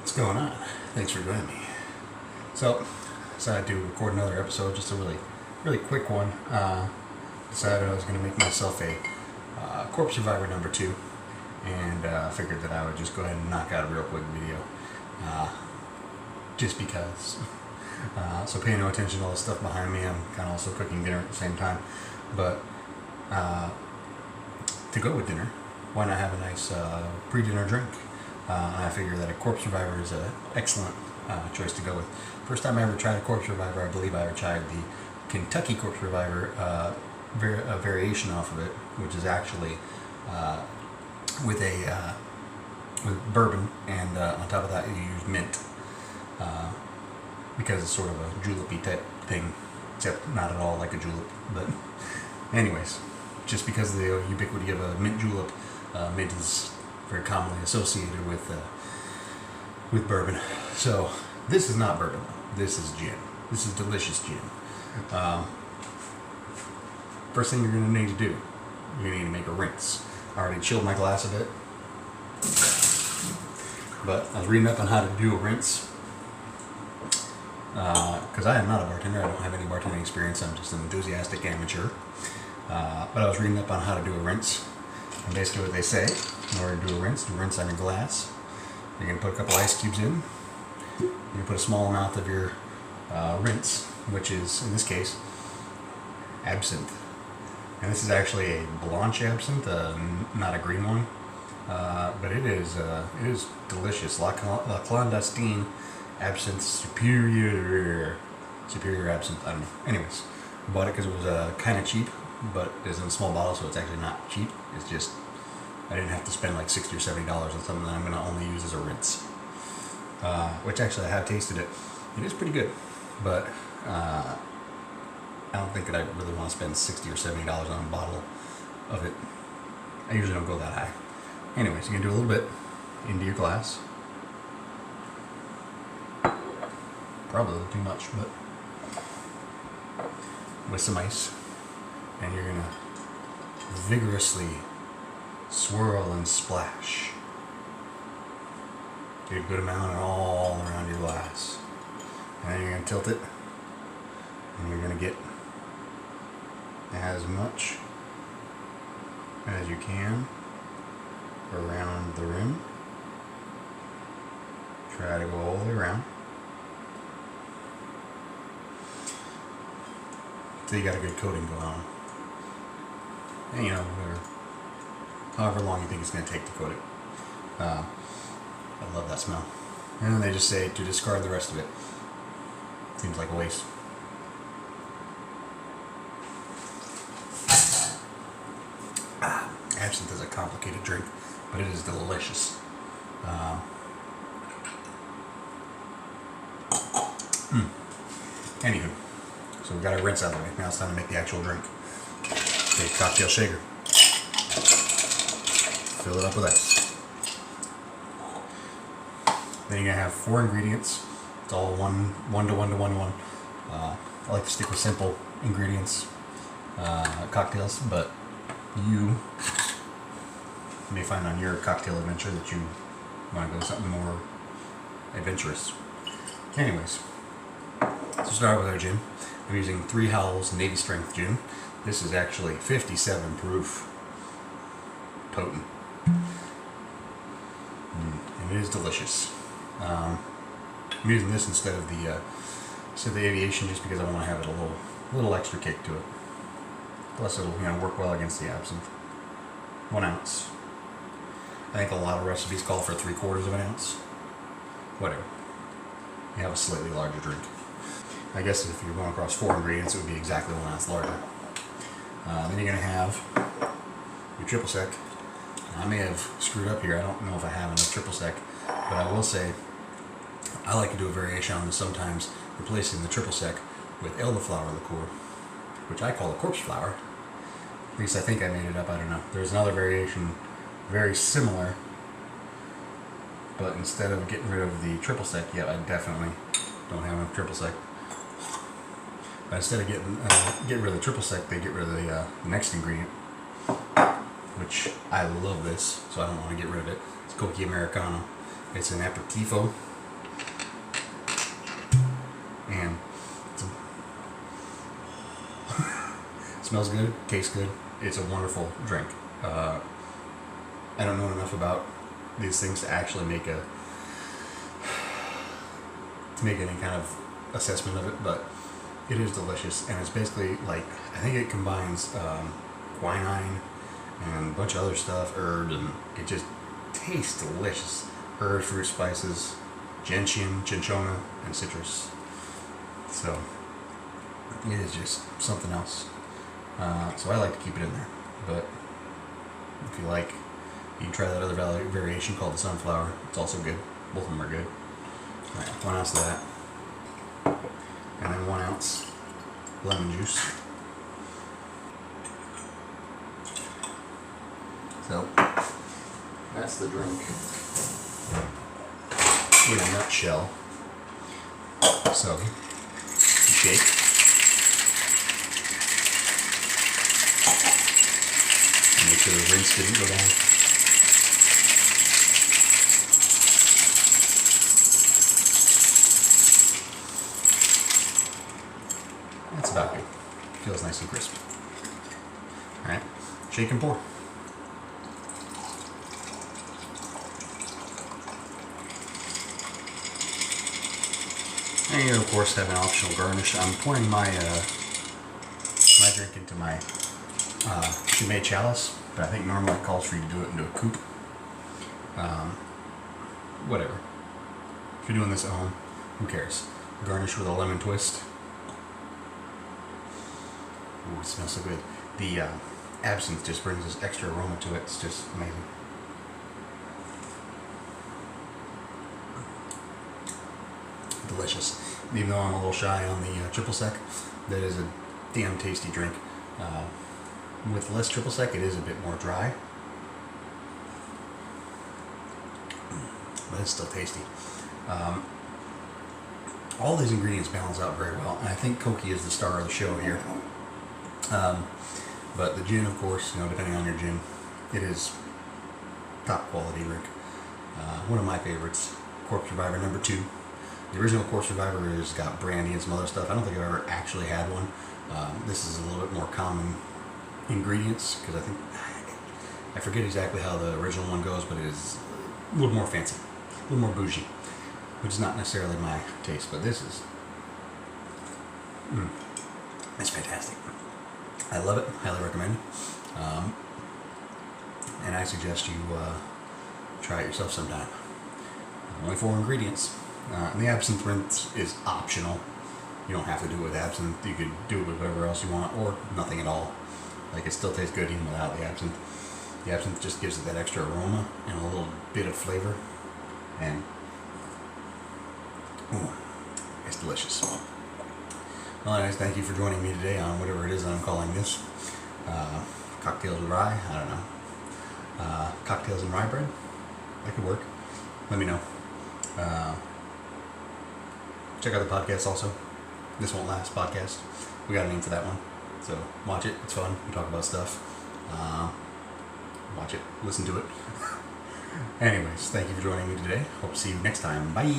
What's going on? Thanks for joining me. So, decided to record another episode, just a really quick one. Decided I was going to make myself a Corpse Survivor #2, and figured that I would just go ahead and knock out a real quick video, just because. So pay no attention to all the stuff behind me. I'm kind of also cooking dinner at the same time, but to go with dinner, why not have a nice pre-dinner drink? And I figure that a Corpse Survivor is an excellent choice to go with. First time I ever tried a Corpse Survivor, I believe I ever tried the Kentucky Corpse Survivor, a variation off of it, which is actually with bourbon, and on top of that you use mint, because it's sort of a julep-y type thing, except not at all like a julep. But anyways, just because of the ubiquity of a mint julep, mint is very commonly associated with bourbon. So this is not bourbon, this is gin. This is delicious gin. First thing you're going to need to do, you're going to need to make a rinse. I already chilled my glass a bit, but I was reading up on how to do a rinse, because I am not a bartender. I don't have any bartending experience. I'm just an enthusiastic amateur. But I was reading up on how to do a rinse, and basically what they say, in order to do a rinse on your glass, you're going to put a couple ice cubes in. You put a small amount of your rinse, which is, in this case, absinthe. And this is actually a blanc absinthe, not a green one. But it is delicious. La Clandestine Absinthe Superior Absinthe. I don't know. Anyways, I bought it because it was kind of cheap, but it's in a small bottle, so it's actually not cheap. It's just, I didn't have to spend like $60 or $70 on something that I'm going to only use as a rinse. Which actually I have tasted it. It is pretty good, but I don't think that I really want to spend $60 or $70 on a bottle of it. I usually don't go that high. Anyways, you can do a little bit into your glass. Probably a little too much, but with some ice. And you're going to vigorously swirl and splash. Get a good amount all around your glass. And then you're going to tilt it. And you're going to get as much as you can around the rim. Try to go all the way around. So you got a good coating going on. And you know, however long you think it's going to take to coat it. I love that smell. And then they just say to discard the rest of it. Seems like a waste. Absinthe is a complicated drink, but it is delicious. Anywho, so we've got our rinse out of the way. Now it's time to make the actual drink. Take a cocktail shaker. Fill it up with ice. Then you're going to have 4 ingredients. It's all 1 to 1 to 1 to 1. I like to stick with simple ingredients, cocktails, but you may find on your cocktail adventure that you want to go with something more adventurous. Anyways, to start with our gin, I'm using 3 Howells Navy Strength Gin. This is actually 57 proof, potent, and it is delicious. I'm using this instead of the Aviation, just because I want to have it a little extra kick to it. Plus, it'll work well against the absinthe. 1 ounce. I think a lot of recipes call for 3/4 of an ounce. Whatever. You have a slightly larger drink. I guess if you're going across 4 ingredients, it would be exactly 1 ounce larger. Then you're going to have your triple sec. I may have screwed up here. I don't know if I have enough triple sec, but I will say I like to do a variation on this sometimes, replacing the triple sec with elderflower liqueur, which I call a corpse flower. At least I think I made it up. I don't know. There's another variation very similar, but instead of getting rid of the triple sec, yeah, I definitely don't have enough triple sec. But instead of getting rid of the triple sec, they get rid of the next ingredient, which I love this, so I don't want to get rid of it. It's cocchi americano. It's an aperitivo smells good, tastes good. It's a wonderful drink. I don't know enough about these things to actually make any kind of assessment of it, but it is delicious, and it's basically like, I think it combines quinine and a bunch of other stuff, herbs, and it just tastes delicious. Herbs, fruit, spices, gentian, cinchona, and citrus. So it is just something else. So I like to keep it in there, but if you like, you can try that other variation called the sunflower. It's also good. Both of them are good. All right, 1 ounce of that, and then 1 ounce lemon juice. So that's the drink in a nutshell. So you shake. Make sure the rinse didn't go down. That's about good. Feels nice and crisp. Alright, shake and pour. And you, of course, have an optional garnish. I'm pouring my drink into my Chimay chalice, but I think normally it calls for you to do it into a coupe. Whatever. If you're doing this at home, who cares? Garnish with a lemon twist. Ooh, it smells so good. The absinthe just brings this extra aroma to it. It's just amazing. Delicious. Even though I'm a little shy on the triple sec, that is a damn tasty drink. With less triple sec, it is a bit more dry, but it's still tasty. All these ingredients balance out very well, and I think cocchi is the star of the show here. But the gin, of course, depending on your gin, it is top quality drink. One of my favorites, Corpse Reviver #2. The original Corpse Reviver has got brandy and some other stuff. I don't think I've ever actually had one. This is a little bit more common ingredients, because I forget exactly how the original one goes, but it is a little more fancy, a little more bougie, which is not necessarily my taste, but this is it's fantastic. I love it, highly recommend it, and I suggest you try it yourself sometime. Only 4 ingredients, and the absinthe rinse is optional. You don't have to do it with absinthe. You could do it with whatever else you want, or nothing at all. Like, it still tastes good even without the absinthe. The absinthe just gives it that extra aroma and a little bit of flavor, and it's delicious. Well, anyways, thank you for joining me today on whatever it is that I'm calling this. Cocktails with rye, I don't know. Cocktails and rye bread? That could work. Let me know. Check out the podcast also. This Won't Last podcast. We got a name for that one. So watch it. It's fun. We talk about stuff. Watch it. Listen to it. Anyways, thank you for joining me today. Hope to see you next time. Bye.